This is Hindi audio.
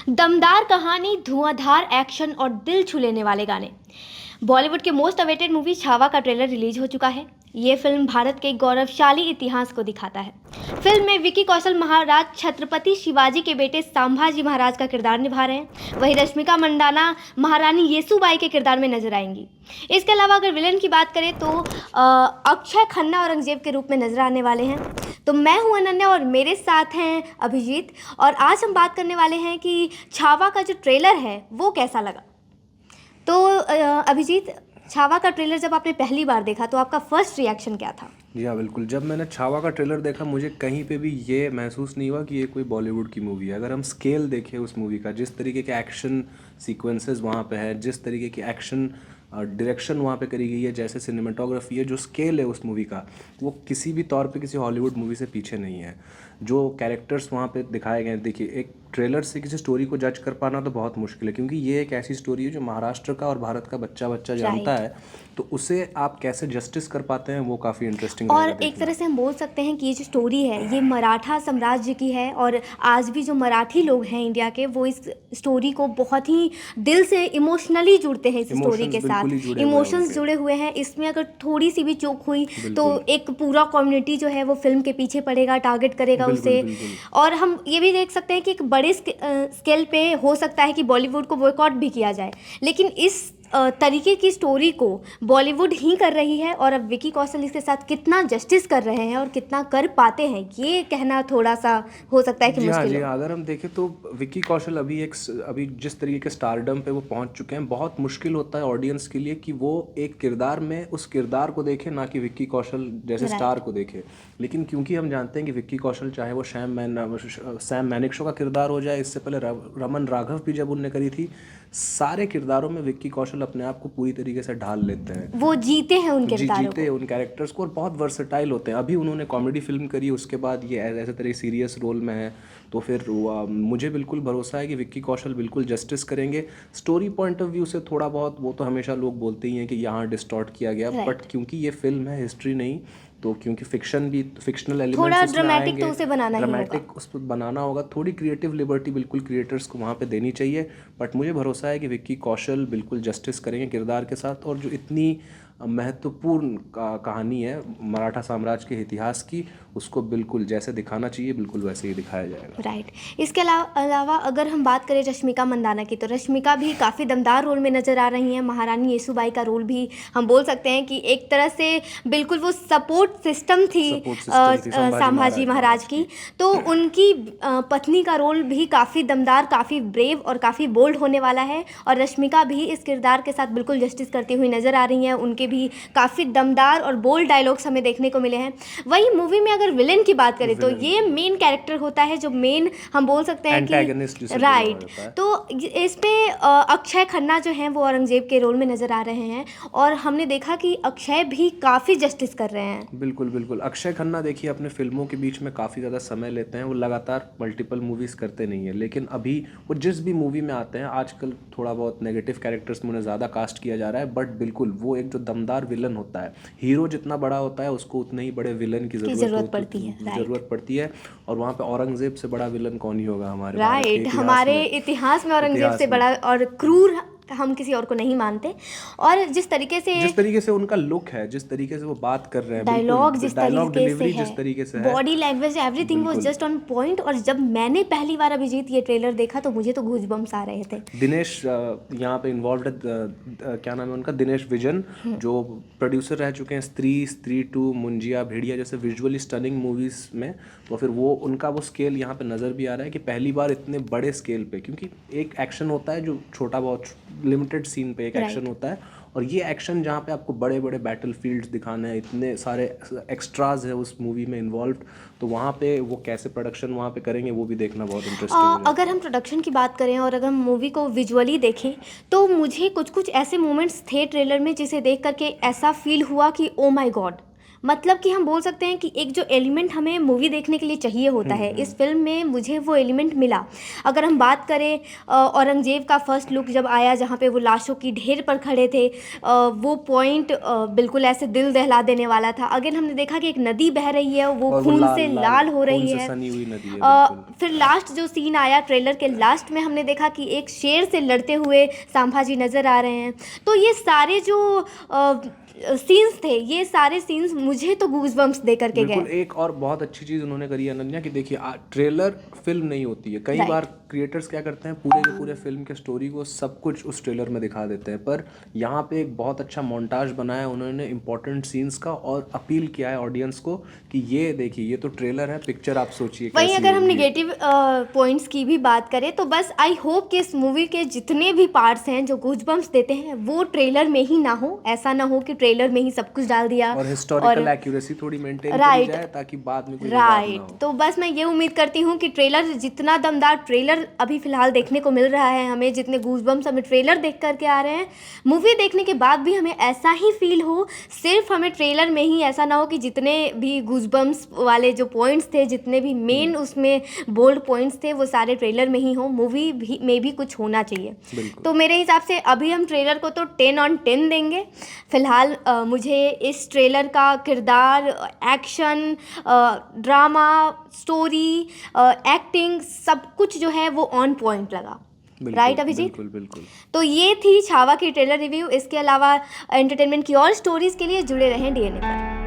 दमदार कहानी, धुआंधार एक्शन और दिल छू लेने वाले गाने। बॉलीवुड के मोस्ट अवेटेड मूवी छावा का ट्रेलर रिलीज हो चुका है। ये फिल्म भारत के गौरवशाली इतिहास को दिखाता है। फिल्म में विकी कौशल महाराज छत्रपति शिवाजी के बेटे संभाजी महाराज का किरदार निभा रहे हैं। वहीं रश्मिका मंडाना महारानी येसुबाई के किरदार में नजर आएंगी। इसके अलावा अगर विलन की बात करें तो अक्षय खन्ना औरंगजेब के रूप में नजर आने वाले हैं। तो मैं हूं अनन्या और मेरे साथ हैं अभिजीत, और आज हम बात करने वाले हैं कि छावा का जो ट्रेलर है वो कैसा लगा। तो अभिजीत, छावा का ट्रेलर जब आपने पहली बार देखा तो आपका फर्स्ट रिएक्शन क्या था? जी हाँ, बिल्कुल। जब मैंने छावा का ट्रेलर देखा, मुझे कहीं पे भी ये महसूस नहीं हुआ कि ये कोई बॉलीवुड की मूवी है। अगर हम स्केल देखें उस मूवी का, जिस तरीके के एक्शन सीक्वेंसेस वहाँ पे है, जिस तरीके की एक्शन डायरेक्शन वहाँ पे करी गई है, जैसे सिनेमाटोग्राफी है, जो स्केल है उस मूवी का, वो किसी भी तौर पे किसी हॉलीवुड मूवी से पीछे नहीं है। जो कैरेक्टर्स वहाँ पे दिखाए गए हैं, देखिए, एक ट्रेलर से किसी स्टोरी को जज कर पाना तो बहुत मुश्किल है, क्योंकि ये एक ऐसी स्टोरी है जो महाराष्ट्र का और भारत का बच्चा बच्चा जानता है। तो उसे आप कैसे जस्टिस कर पाते हैं, वो काफ़ी इंटरेस्टिंग और एक तरह से हम बोल सकते हैं कि ये जो स्टोरी है ये मराठा साम्राज्य की है, और आज भी जो मराठी लोग हैं इंडिया के, वो इस स्टोरी को बहुत ही दिल से इमोशनली जुड़ते हैं। इस स्टोरी के साथ इमोशंस जुड़े हुए हैं। इसमें अगर थोड़ी सी भी चूक हुई तो एक पूरा कम्युनिटी जो है वो फिल्म के पीछे पड़ेगा, टारगेट करेगा उसे। और हम ये भी देख सकते हैं कि एक बड़े स्केल पे हो सकता है कि बॉलीवुड को बॉयकॉट भी किया जाए, लेकिन इस तरीके की स्टोरी को बॉलीवुड ही कर रही है। और अब विकी कौशल इसके साथ कितना जस्टिस कर रहे हैं और कितना कर पाते हैं, ये कहना थोड़ा सा हो सकता है कि मुश्किल है। अगर हम देखें तो विकी कौशल अभी जिस तरीके के स्टारडम पे वो पहुंच चुके हैं, बहुत मुश्किल होता है ऑडियंस के लिए कि वो एक किरदार में उस किरदार को देखे, ना कि विक्की कौशल जैसे स्टार को देखे। लेकिन क्योंकि हम जानते हैं कि विक्की कौशल, चाहे वो सैम मैनिक्शो का किरदार हो जाए, इससे पहले रमन राघव भी जब उनने करी थी, सारे किरदारों में विक्की कौशल अपने आप को पूरी तरीके से ढाल लेते हैं। वो जीते हैं उन किरदारों जीते उन कैरेक्टर्स को, और बहुत वर्सेटाइल होते हैं। अभी उन्होंने कॉमेडी फिल्म करी, उसके बाद ये ऐसे तरह सीरियस रोल में है। तो फिर मुझे बिल्कुल भरोसा है कि विक्की कौशल बिल्कुल जस्टिस करेंगे। स्टोरी पॉइंट ऑफ व्यू से थोड़ा बहुत वो तो हमेशा लोग बोलते ही हैं कि यहाँ डिस्टॉर्ट किया गया, बट क्योंकि ये फिल्म है, हिस्ट्री नहीं, तो क्योंकि फिक्शनल एलिमेंट्स थोड़ा ड्रामेटिक तो उसे ड्रामेटिक उस पर बनाना होगा। थोड़ी क्रिएटिव लिबर्टी बिल्कुल क्रिएटर्स को वहाँ पे देनी चाहिए। बट मुझे भरोसा है कि विक्की कौशल बिल्कुल जस्टिस करेंगे किरदार के साथ। और जो इतनी महत्वपूर्ण कहानी है मराठा साम्राज्य के इतिहास की, उसको बिल्कुल जैसे दिखाना चाहिए बिल्कुल वैसे ही दिखाया जाएगा। राइट। इसके अलावा अगर हम बात करें रश्मिका मंदाना की, तो रश्मिका भी काफ़ी दमदार रोल में नज़र आ रही हैं। महारानी येसुबाई का रोल भी हम बोल सकते हैं कि एक तरह से बिल्कुल वो सपोर्ट सिस्टम थी संभाजी महाराज की। तो उनकी पत्नी का रोल भी काफ़ी दमदार, काफ़ी ब्रेव और काफ़ी बोल्ड होने वाला है। और रश्मिका भी इस किरदार के साथ बिल्कुल जस्टिस करती हुई नज़र आ रही हैं। उनके भी काफ़ी दमदार और बोल्ड डायलॉग्स हमें देखने को मिले हैं। वही मूवी में अगर विलेन की बात करें तो ये मेन कैरेक्टर होता है, जो मेन हम बोल सकते हैं कि राइट। तो इसमें अक्षय खन्ना जो हैं वो औरंगजेब के रोल में नज़र आ रहे हैं, और हमने देखा कि अक्षय भी काफ़ी जस्टिस कर रहे हैं। बिल्कुल बिल्कुल। अक्षय खन्ना देखिए अपने फिल्मों के बीच में काफ़ी ज़्यादा समय लेते हैं, वो लगातार मल्टीपल मूवीज़ करते नहीं है, लेकिन अभी वो जिस भी मूवी में आते हैं, आजकल थोड़ा बहुत नेगेटिव कैरेक्टर्स में उन्हें ज़्यादा कास्ट किया जा रहा है, बट बिल्कुल वो एक जो दमदार विलन होता है, हीरो जितना बड़ा होता है उसको उतने ही बड़े विलन की ज़रूरत पड़ती है। और वहाँ पे औरंगजेब से बड़ा विलन कौन ही होगा हमारे इतिहास में औरंगजेब से बड़ा और क्रूर हम किसी और को नहीं मानते। और जिस तरीके से उनका लुक है, जिस तरीके से वो बात कर रहे हैं, डायलॉग डिलीवरी जिस तरीके से है, body language, everything was just on point. और जब मैंने पहली बार अभिजीत ये ट्रेलर देखा तो मुझे तो गूज़बम्स आ रहे थे। दिनेश यहाँ पे इन्वॉल्व है, क्या नाम है उनका, दिनेश विजन, जो प्रोड्यूसर रह चुके हैं स्त्री 2, मुंजिया, भेड़िया जैसे विजुअली स्टनिंग मूवीज़ में। तो फिर उनका वो स्केल यहाँ पे नज़र भी आ रहा है कि पहली बार इतने बड़े स्केल पे, क्योंकि एक एक्शन होता है जो छोटा बहुत लिमिटेड सीन पे एक एक्शन होता है, और ये एक्शन जहाँ पे आपको बड़े बड़े बैटल फील्ड्स दिखाने हैं, इतने सारे एक्स्ट्राज है उस मूवी में इन्वॉल्व, तो वहाँ पे वो कैसे प्रोडक्शन वहाँ पे करेंगे वो भी देखना बहुत इंटरेस्टिंग है। अगर हम प्रोडक्शन की बात करें और अगर हम मूवी को विजुअली देखें तो मुझे कुछ ऐसे मोमेंट्स थे ट्रेलर में जिसे देख करके ऐसा फील हुआ कि ओ माय गॉड, मतलब कि हम बोल सकते हैं कि एक जो एलिमेंट हमें मूवी देखने के लिए चाहिए होता है, इस फिल्म में मुझे वो एलिमेंट मिला। अगर हम बात करें औरंगजेब का फर्स्ट लुक जब आया, जहाँ पे वो लाशों की ढेर पर खड़े थे, वो पॉइंट बिल्कुल ऐसे दिल दहला देने वाला था। अगर हमने देखा कि एक नदी बह रही है, वो और वो खून लाल से लाल लाल हो खून रही से है। सनी हुई नदी है, बिल्कुल। फिर लास्ट जो सीन आया ट्रेलर के लास्ट में, हमने देखा कि एक शेर से लड़ते हुए संभाजी नज़र आ रहे हैं। तो ये सारे जो सीन्स थे, ये सारे सीन्स मुझे तो गूज़बम्प्स दे करके बिल्कुल। गए। एक और बहुत अच्छी चीज़ उन्होंने करी है अनन्या कि देखिए ट्रेलर फिल्म नहीं होती है। कई राइट। बार क्रिएटर्स क्या करते हैं, पूरे के पूरे फिल्म के स्टोरी को सब कुछ उस ट्रेलर में दिखा देते हैं, पर यहाँ पे एक बहुत अच्छा मोन्टाज बनाया उन्होंने इंपॉर्टेंट सीन्स का, और अपील किया है ऑडियंस को कि ये देखिए, ये तो ट्रेलर है, पिक्चर आप सोचिए वहीं कैसी अगर हम होगी। निगेटिव पॉइंट्स की भी बात करें, तो बस आई होप कि इस मूवी के जितने भी पार्ट्स हैं जो गूज़बम्प्स देते हैं, वो ट्रेलर में ही ना हो। ऐसा ना हो कि ट्रेलर में ही सब कुछ डाल दिया। और हिस्टोरिकल एक्यूरेसी थोड़ी मेंटेन करी राइट, जाए ताकि बाद में कोई विवाद ना राइट। हो। तो बस मैं ये उम्मीद करती हूँ कि ट्रेलर जितना दमदार ट्रेलर अभी फ़िलहाल देखने को मिल रहा है हमें, जितने गूज़बम्प्स हमें ट्रेलर देख करके आ रहे हैं, मूवी देखने के बाद भी हमें ऐसा ही फील हो। सिर्फ हमें ट्रेलर में ही ऐसा ना हो कि जितने भी गूज़बम्प्स वाले जो पॉइंट्स थे, जितने भी मेन उसमें बोल्ड पॉइंट्स थे, वो सारे ट्रेलर में ही हो। मूवी भी में भी कुछ होना चाहिए। बिल्कुल। तो मेरे हिसाब से अभी हम ट्रेलर को तो 10/10 देंगे। फ़िलहाल मुझे इस ट्रेलर का किरदार, एक्शन, ड्रामा, स्टोरी, एक्टिंग, सब कुछ जो है वो ऑन पॉइंट लगा। राइट अभिजीत? बिल्कुल बिल्कुल। तो ये थी छावा की ट्रेलर रिव्यू। इसके अलावा एंटरटेनमेंट की और स्टोरीज़ के लिए जुड़े रहें DNA पर।